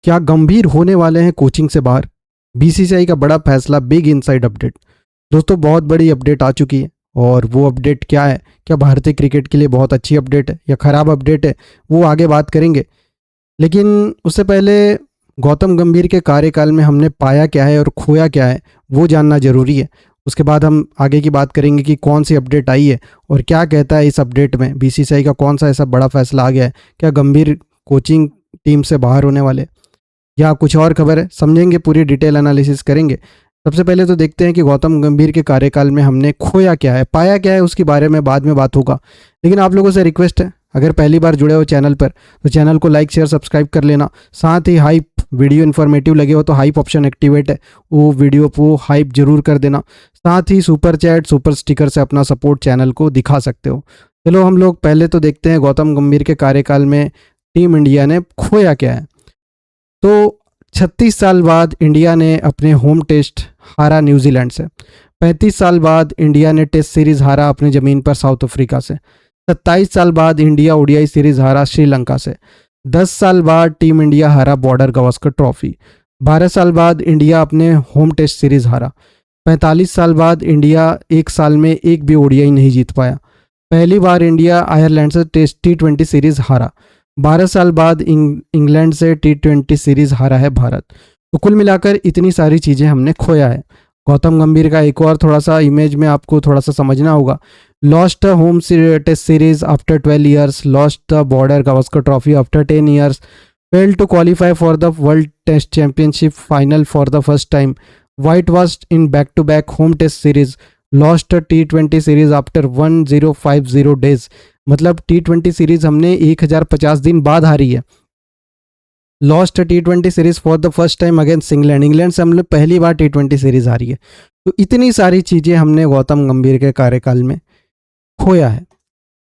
क्या गंभीर होने वाले हैं कोचिंग से बाहर? बीसीसीआई का बड़ा फैसला, बिग इनसाइड अपडेट। दोस्तों बहुत बड़ी अपडेट आ चुकी है और वो अपडेट क्या है, क्या भारतीय क्रिकेट के लिए बहुत अच्छी अपडेट है या ख़राब अपडेट है, वो आगे बात करेंगे। लेकिन उससे पहले गौतम गंभीर के कार्यकाल में हमने पाया क्या है और खोया क्या है, वो जानना ज़रूरी है। उसके बाद हम आगे की बात करेंगे कि कौन सी अपडेट आई है और क्या कहता है इस अपडेट में, बीसीसीआई का कौन सा ऐसा बड़ा फैसला आ गया है, क्या गंभीर कोचिंग टीम से बाहर होने वाले या कुछ और खबर है, समझेंगे, पूरी डिटेल एनालिसिस करेंगे। सबसे पहले तो देखते हैं कि गौतम गंभीर के कार्यकाल में हमने खोया क्या है, पाया क्या है, उसके बारे में बाद में बात होगा। लेकिन आप लोगों से रिक्वेस्ट है, अगर पहली बार जुड़े हो चैनल पर तो चैनल को लाइक शेयर सब्सक्राइब कर लेना। साथ ही हाइप वीडियो इन्फॉर्मेटिव लगे हो तो हाइप ऑप्शन एक्टिवेट है, वो वीडियो को हाइप जरूर कर देना। साथ ही सुपर चैट सुपर स्टिकर से अपना सपोर्ट चैनल को दिखा सकते हो। चलो हम लोग पहले तो देखते हैं गौतम गंभीर के कार्यकाल में टीम इंडिया ने खोया क्या है। तो 36 साल बाद इंडिया ने अपने होम टेस्ट हारा न्यूजीलैंड से। 35 साल बाद इंडिया ने टेस्ट सीरीज हारा अपनी ज़मीन पर साउथ अफ्रीका से। 27 साल बाद इंडिया ओडीआई सीरीज हारा श्रीलंका से। 10 साल बाद टीम इंडिया हारा बॉर्डर गवास्कर ट्रॉफी। 12 साल बाद इंडिया अपने होम टेस्ट सीरीज हारा। 45 साल बाद इंडिया एक साल में एक भी ओडीआई नहीं जीत पाया। पहली बार इंडिया आयरलैंड से टेस्ट T20 सीरीज हारा। 12 साल बाद इंग्लैंड से T20 सीरीज हारा है भारत। तो कुल मिलाकर इतनी सारी चीज़ें हमने खोया है। गौतम गंभीर का एक और थोड़ा सा इमेज में आपको थोड़ा सा समझना होगा। Lost the home test series after 12 years, lost the Border Gavaskar trophy after 10 years, failed to qualify for the World Test Championship final for the first time, whitewashed in back-to-back home test series, lost a T20 series after 1050 days। मतलब T20 series हमने 1050 दिन बाद हारी है। Lost T20 series for the first time against England, England से हमने पहली बार T20 series हारी है। तो इतनी सारी चीज़ें हमने गौतम गंभीर के कार्यकाल में खोया है।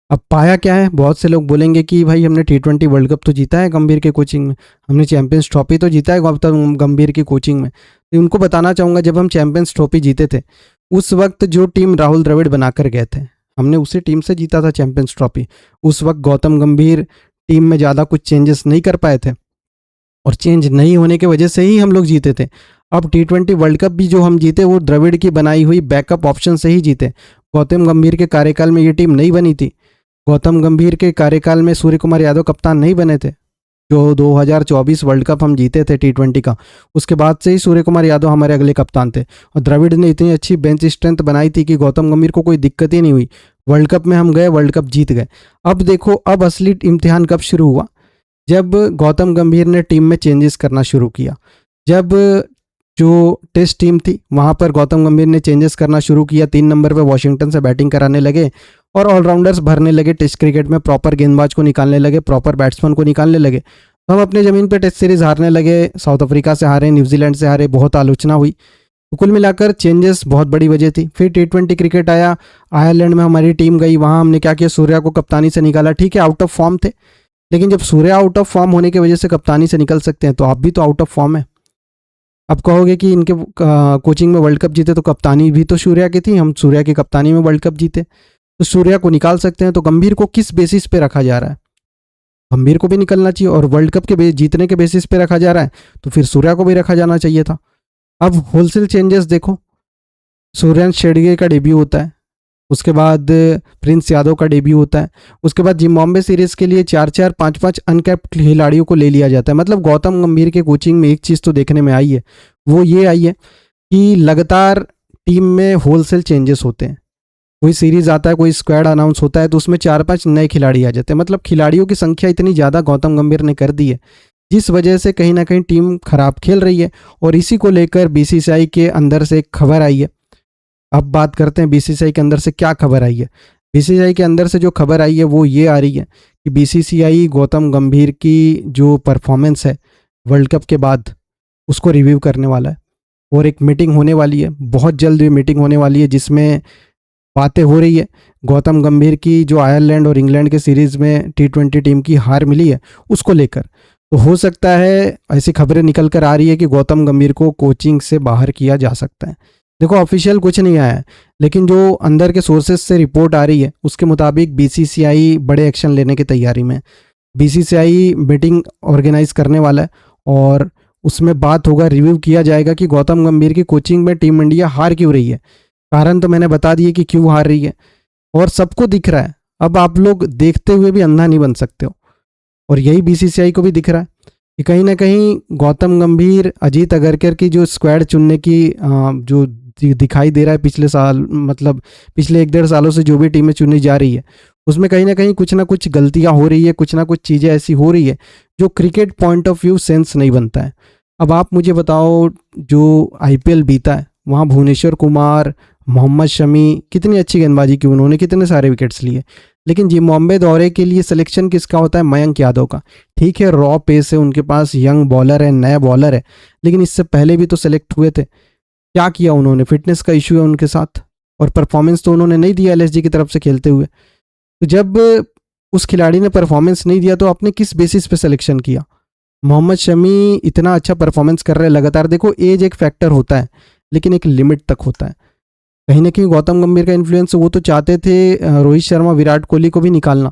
अब पाया क्या है, बहुत से लोग बोलेंगे कि भाई हमने T20 वर्ल्ड कप तो जीता है गंभीर के कोचिंग में, हमने चैंपियंस ट्रॉफी तो जीता है गौतम गंभीर की कोचिंग में। तो उनको बताना चाहूँगा, जब हम चैंपियंस ट्रॉफी जीते थे उस वक्त जो टीम राहुल द्रविड़ बनाकर गए थे, हमने उसी टीम से जीता था चैंपियंस ट्रॉफी। उस वक्त गौतम गंभीर टीम में ज़्यादा कुछ चेंजेस नहीं कर पाए थे और चेंज नहीं होने की वजह से ही हम लोग जीते थे। अब T20 वर्ल्ड कप भी जो हम जीते वो द्रविड़ की बनाई हुई बैकअप ऑप्शन से ही जीते। गौतम गंभीर के कार्यकाल में ये टीम नहीं बनी थी। गौतम गंभीर के कार्यकाल में सूर्य कुमार यादव कप्तान नहीं बने थे। जो 2024 वर्ल्ड कप हम जीते थे T20 का, उसके बाद से ही सूर्य कुमार यादव हमारे अगले कप्तान थे और द्रविड़ ने इतनी अच्छी बेंच स्ट्रेंथ बनाई थी कि गौतम गंभीर को कोई दिक्कत ही नहीं हुई। वर्ल्ड कप में हम गए, वर्ल्ड कप जीत गए। अब देखो, अब असली इम्तिहान कब शुरू हुआ, जब गौतम गंभीर ने टीम में चेंजेस करना शुरू किया। जब जो टेस्ट टीम थी वहाँ पर गौतम गंभीर ने चेंजेस करना शुरू किया, 3 नंबर पे वॉशिंगटन से बैटिंग कराने लगे और ऑलराउंडर्स भरने लगे। टेस्ट क्रिकेट में प्रॉपर गेंदबाज को निकालने लगे, प्रॉपर बैट्समैन को निकालने लगे। तो हम अपने ज़मीन पे टेस्ट सीरीज हारने लगे, साउथ अफ्रीका से हारे, न्यूजीलैंड से हारे, बहुत आलोचना हुई। तो कुल मिलाकर चेंजेस बहुत बड़ी वजह थी। फिर T20 क्रिकेट आया, आयरलैंड में हमारी टीम गई, वहाँ हमने क्या किया, सूर्या को कप्तानी से निकाला। ठीक है, आउट ऑफ फॉर्म थे, लेकिन जब सूर्या आउट ऑफ फॉर्म होने की वजह से कप्तानी से निकल सकते हैं तो आप भी तो आउट ऑफ फॉर्म है। अब कहोगे कि इनके कोचिंग में वर्ल्ड कप जीते तो कप्तानी भी तो सूर्या की थी, हम सूर्या की कप्तानी में वर्ल्ड कप जीते, तो सूर्या को निकाल सकते हैं। तो गंभीर को किस बेसिस पे रखा जा रहा है, गंभीर को भी निकलना चाहिए। और वर्ल्ड कप के जीतने के बेसिस पे रखा जा रहा है तो फिर सूर्या को भी रखा जाना चाहिए था। अब होलसेल चेंजेस देखो, सूर्यवंशी शेड़गे का डेब्यू होता है, उसके बाद प्रिंस यादव का डेब्यू होता है, उसके बाद जिम्बाब्वे सीरीज के लिए 4-4, 5-5 अनकैप्ड खिलाड़ियों को ले लिया जाता है। मतलब गौतम गंभीर के कोचिंग में एक चीज़ तो देखने में आई है, वो ये आई है कि लगातार टीम में होलसेल चेंजेस होते हैं। कोई सीरीज आता है, कोई स्क्वाड अनाउंस होता है तो उसमें 4-5 नए खिलाड़ी आ जाते हैं। मतलब खिलाड़ियों की संख्या इतनी ज़्यादा गौतम गंभीर ने कर दी है, जिस वजह से कहीं ना कहीं टीम खराब खेल रही है। और इसी को लेकर बीसीसीआई के अंदर से एक खबर आई है। अब बात करते हैं बीसीसीआई के अंदर से क्या खबर आई है। बीसीसीआई के अंदर से जो खबर आई है वो ये आ रही है कि बीसीसीआई गौतम गंभीर की जो परफॉर्मेंस है वर्ल्ड कप के बाद उसको रिव्यू करने वाला है और एक मीटिंग होने वाली है, बहुत जल्द ये मीटिंग होने वाली है जिसमें बातें हो रही है गौतम गंभीर की जो आयरलैंड और इंग्लैंड के सीरीज़ में T20 टीम की हार मिली है उसको लेकर। तो हो सकता है, ऐसी खबरें निकल कर आ रही है कि गौतम गंभीर को कोचिंग से बाहर किया जा सकता है। देखो, ऑफिशियल कुछ नहीं आया है, लेकिन जो अंदर के सोर्सेज से रिपोर्ट आ रही है उसके मुताबिक बीसीसीआई बड़े एक्शन लेने की तैयारी में। बीसीसीआई मीटिंग ऑर्गेनाइज करने वाला है और उसमें बात होगा, रिव्यू किया जाएगा कि गौतम गंभीर की कोचिंग में टीम इंडिया हार क्यों रही है। कारण तो मैंने बता दिए कि क्यों हार रही है और सबको दिख रहा है। अब आप लोग देखते हुए भी अंधा नहीं बन सकते हो, और यही बीसीसीआई को भी दिख रहा है कि कहीं ना कहीं गौतम गंभीर, अजीत अगरकर की जो स्क्वाड चुनने की जो दिखाई दे रहा है पिछले साल, मतलब पिछले 1-1.5 सालों से जो भी टीमें चुनी जा रही है, उसमें कहीं ना कुछ गलतियां हो रही है, कुछ ना कुछ चीज़ें ऐसी हो रही है जो cricket point of view sense नहीं बनता है। अब आप मुझे बताओ, जो आईपीएल बीता है वहाँ भुवनेश्वर कुमार, मोहम्मद शमी, कितनी अच्छी गेंदबाजी की उन्होंने, कितने सारे विकेट्स लिए, लेकिन जिम्बाब्वे दौरे के लिए सिलेक्शन किसका होता है? मयंक यादव का। ठीक है, रॉ पेस है उनके पास, यंग बॉलर है, नया बॉलर है, लेकिन इससे पहले भी तो सेलेक्ट हुए थे। क्या किया उन्होंने? फिटनेस का इशू है उनके साथ, और परफॉर्मेंस तो उन्होंने नहीं दिया एलएसजी की तरफ से खेलते हुए। तो जब उस खिलाड़ी ने परफॉर्मेंस नहीं दिया तो आपने किस बेसिस पे सिलेक्शन किया? मोहम्मद शमी इतना अच्छा परफॉर्मेंस कर रहे हैं लगातार। देखो, एज एक फैक्टर होता है, लेकिन एक लिमिट तक होता है। कहीं ना कहीं गौतम गंभीर का इन्फ्लुएंस, वो तो चाहते थे रोहित शर्मा, विराट कोहली को भी निकालना,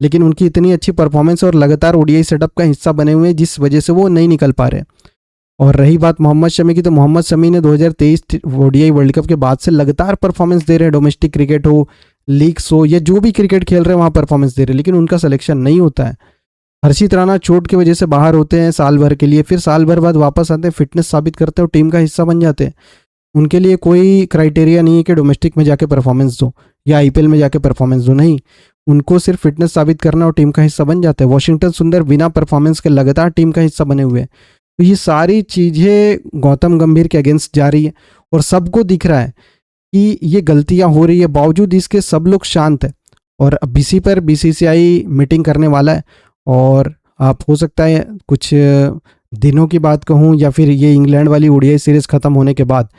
लेकिन उनकी इतनी अच्छी परफॉर्मेंस और लगातार ओडीआई सेटअप का हिस्सा बने हुए हैं जिस वजह से वो नहीं निकल पा रहे। और रही बात मोहम्मद शमी की, तो मोहम्मद शमी ने 2023 ओडीआई वर्ल्ड कप के बाद से लगातार परफॉर्मेंस दे रहे हैं। डोमेस्टिक क्रिकेट हो, लीग्स हो, या जो भी क्रिकेट खेल रहे हैं वहाँ परफॉर्मेंस दे रहे हैं, लेकिन उनका सिलेक्शन नहीं होता है। हर्षित राणा चोट की वजह से बाहर होते हैं साल भर के लिए, फिर साल भर बाद वापस आते हैं, फिटनेस साबित करते हैं और टीम का हिस्सा बन जाते हैं। उनके लिए कोई क्राइटेरिया नहीं है कि डोमेस्टिक में जाके परफॉर्मेंस दो या आईपीएल में जाके परफॉर्मेंस दो, नहीं, उनको सिर्फ फिटनेस साबित करना और टीम का हिस्सा बन जाता है। वॉशिंगटन सुंदर बिना परफॉर्मेंस के लगातार टीम का हिस्सा बने हुए हैं। तो ये सारी चीज़ें गौतम गंभीर के अगेंस्ट जा रही है और सबको दिख रहा है कि ये गलतियां हो रही है, बावजूद इसके सब लोग शांत है। और अब इसी पर बीसीसीआई मीटिंग करने वाला है, और आप हो सकता है कुछ दिनों की बात कहूँ या फिर ये इंग्लैंड वाली ओडीआई सीरीज़ ख़त्म होने के बाद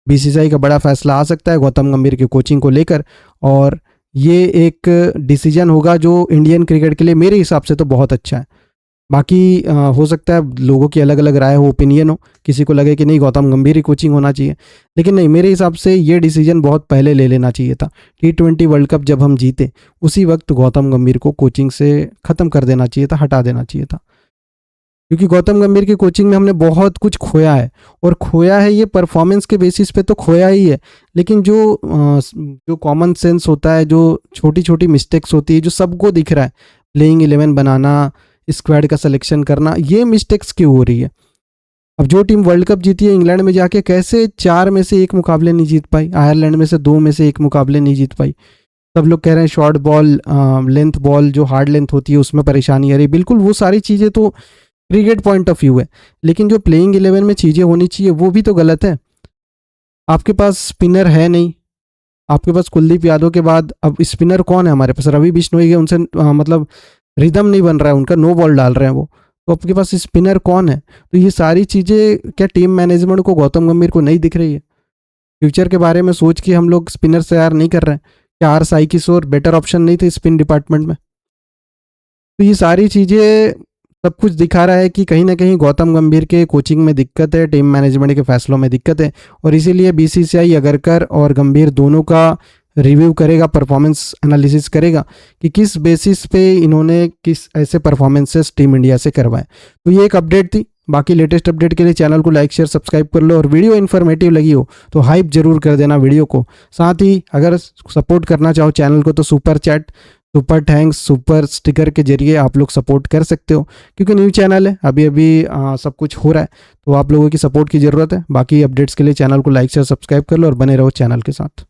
बीसीसीआई का बड़ा फैसला आ सकता है गौतम गंभीर की कोचिंग को लेकर, और ये एक डिसीजन होगा जो इंडियन क्रिकेट के लिए मेरे हिसाब से तो बहुत अच्छा है। बाकी हो सकता है लोगों की अलग अलग राय हो, ओपिनियन हो, किसी को लगे कि नहीं गौतम गंभीर ही कोचिंग होना चाहिए, लेकिन नहीं, मेरे हिसाब से ये डिसीजन बहुत पहले ले लेना चाहिए था। T20 वर्ल्ड कप जब हम जीते उसी वक्त गौतम गंभीर को कोचिंग से ख़त्म कर देना चाहिए था, हटा देना चाहिए था, क्योंकि गौतम गंभीर की कोचिंग में हमने बहुत कुछ खोया है, और खोया है ये परफॉर्मेंस के बेसिस पे तो खोया ही है, लेकिन जो कॉमन सेंस होता है, जो छोटी छोटी मिस्टेक्स होती है, जो सबको दिख रहा है, प्लेइंग 11 बनाना, स्क्वाड का सिलेक्शन करना, ये मिस्टेक्स क्यों हो रही है? अब जो टीम वर्ल्ड कप जीती है इंग्लैंड में जाके, कैसे 4 में से 1 मुकाबले नहीं जीत पाई? आयरलैंड में से 2 में से 1 मुकाबले नहीं जीत पाई। सब लोग कह रहे हैं शॉर्ट बॉल, लेंथ बॉल जो हार्ड लेंथ होती है उसमें परेशानी आ रही। बिल्कुल, वो सारी चीज़ें तो क्रिकेट पॉइंट ऑफ व्यू है, लेकिन जो प्लेइंग 11 में चीज़ें होनी चाहिए वो भी तो गलत है। आपके पास स्पिनर है नहीं, आपके पास कुलदीप यादव के बाद अब स्पिनर कौन है हमारे पास? रवि बिश्नोई है, उनसे मतलब रिदम नहीं बन रहा है उनका, नो बॉल डाल रहे हैं वो, तो आपके पास स्पिनर कौन है? तो ये सारी चीज़ें क्या टीम मैनेजमेंट को, गौतम गंभीर को नहीं दिख रही है? फ्यूचर के बारे में सोच के हम लोग स्पिनर तैयार नहीं कर रहे हैं क्या? R Sai Kishore better option नहीं थे स्पिन डिपार्टमेंट में? तो ये सारी चीज़ें सब कुछ दिखा रहा है कि कहीं ना कहीं गौतम गंभीर के कोचिंग में दिक्कत है, टीम मैनेजमेंट के फैसलों में दिक्कत है, और इसीलिए बीसीसीआई अगरकर और गंभीर दोनों का रिव्यू करेगा, परफॉर्मेंस एनालिसिस करेगा कि किस बेसिस पे इन्होंने किस ऐसे परफॉर्मेंसेस टीम इंडिया से करवाए। तो ये एक अपडेट थी। बाकी लेटेस्ट अपडेट के लिए चैनल को लाइक शेयर सब्सक्राइब कर लो, और वीडियो इन्फॉर्मेटिव लगी हो तो हाइप जरूर कर देना वीडियो को। साथ ही अगर सपोर्ट करना चाहो चैनल को तो super chat, super thanks, super sticker के जरिए आप लोग सपोर्ट कर सकते हो, क्योंकि न्यू चैनल है, अभी अभी सब कुछ हो रहा है, तो आप लोगों की सपोर्ट की ज़रूरत है। बाकी अपडेट्स के लिए चैनल को लाइक शेयर सब्सक्राइब कर लो और बने रहो चैनल के साथ।